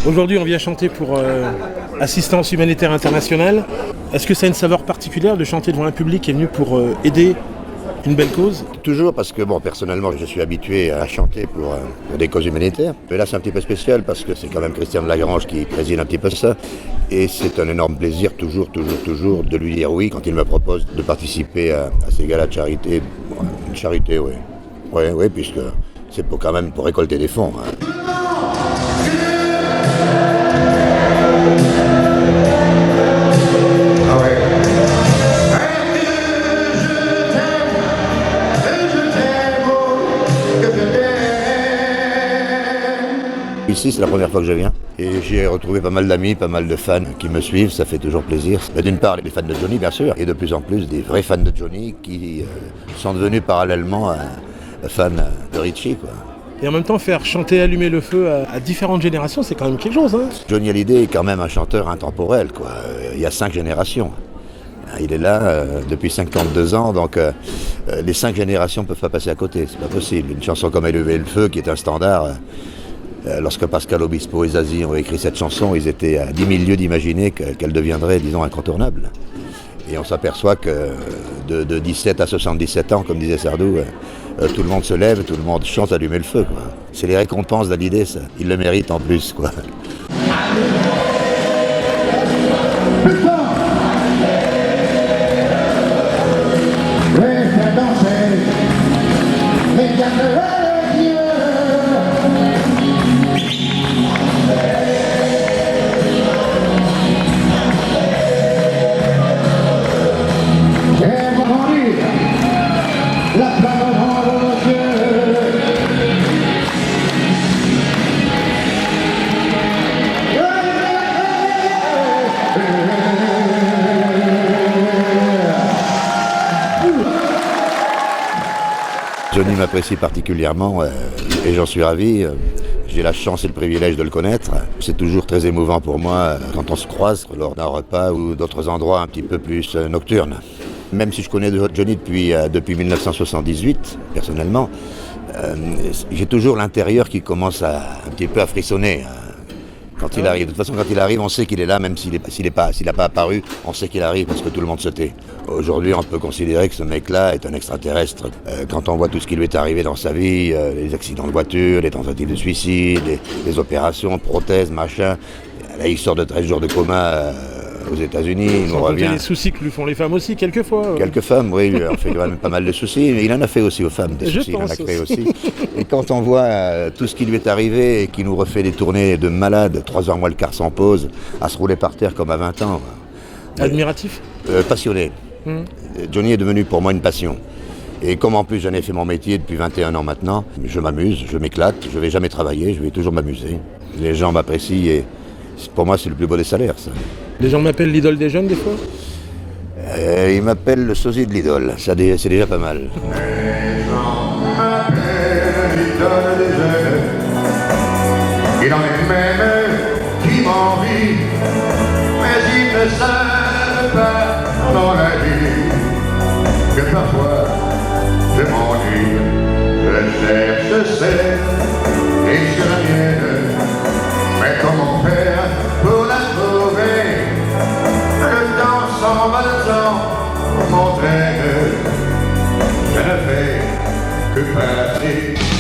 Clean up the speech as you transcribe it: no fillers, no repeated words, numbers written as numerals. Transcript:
Aujourd'hui, on vient chanter pour Assistance Humanitaire Internationale. Est-ce que ça a une saveur particulière de chanter devant un public qui est venu pour aider une belle cause? Toujours parce que, personnellement, je suis habitué à chanter pour des causes humanitaires. Mais là, c'est un petit peu spécial parce que c'est quand même Christian de Lagrange qui préside un petit peu ça. Et c'est un énorme plaisir, toujours, de lui dire oui quand il me propose de participer à ces galas de charité. Une charité, oui. Oui, puisque c'est quand même pour récolter des fonds. Ici, c'est la première fois que je viens et j'ai retrouvé pas mal d'amis, pas mal de fans qui me suivent, ça fait toujours plaisir. D'une part, les fans de Johnny, bien sûr, et de plus en plus des vrais fans de Johnny qui sont devenus parallèlement fans de Richie, quoi. Et en même temps, faire chanter, allumer le feu à différentes générations, c'est quand même quelque chose, hein. Johnny Hallyday est quand même un chanteur intemporel, quoi. Il y a 5 générations. Il est là depuis 52 ans, donc les 5 générations ne peuvent pas passer à côté, c'est pas possible. Une chanson comme Élever le feu, qui est un standard, lorsque Pascal Obispo et Zazie ont écrit cette chanson, ils étaient à 10 000 lieues d'imaginer qu'elle deviendrait, disons, incontournable. Et on s'aperçoit que de 17 à 77 ans, comme disait Sardou, tout le monde se lève, tout le monde chante Allumer le feu, quoi. C'est les récompenses d'Hallyday, ça. Il le mérite en plus, quoi. Johnny m'apprécie particulièrement et j'en suis ravi. J'ai la chance et le privilège de le connaître. C'est toujours très émouvant pour moi quand on se croise lors d'un repas ou d'autres endroits un petit peu plus nocturnes. Même si je connais Johnny depuis 1978, personnellement, j'ai toujours l'intérieur qui commence un petit peu à frissonner quand il arrive. De toute façon, quand il arrive, on sait qu'il est là, même s'il n'a pas apparu, on sait qu'il arrive parce que tout le monde se tait. Aujourd'hui, on peut considérer que ce mec-là est un extraterrestre. Quand on voit tout ce qui lui est arrivé dans sa vie, les accidents de voiture, les tentatives de suicide, les opérations, prothèses, machin. Là, il sort de 13 jours de coma aux États-Unis, il nous revient. Les soucis que lui font les femmes aussi, quelquefois. Quelques femmes, oui, il en fait quand même pas mal de soucis. Mais il en a fait aussi aux femmes, des soucis, il en a créé aussi. Et quand on voit tout ce qui lui est arrivé et qui nous refait des tournées de malade, 3 heures moins le quart sans pause, à se rouler par terre comme à 20 ans. Admiratif passionné. Johnny est devenu pour moi une passion. Et comme en plus j'en ai fait mon métier depuis 21 ans maintenant, je m'amuse, je m'éclate, je ne vais jamais travailler, je vais toujours m'amuser. Les gens m'apprécient et pour moi c'est le plus beau des salaires, ça. Les gens m'appellent l'idole des jeunes des fois? Ils m'appellent le sosie de l'idole, c'est déjà pas mal. Les gens m'appellent l'idole des jeunes. Il en est même qui m'envie, mais ils ne savent pas dans la vie que parfois je m'ennuie. Je cherche celle et sur la mienne, mais comment faire pour la trouver? Le temps s'en va, le temps m'entraîne. Je ne fais que passer.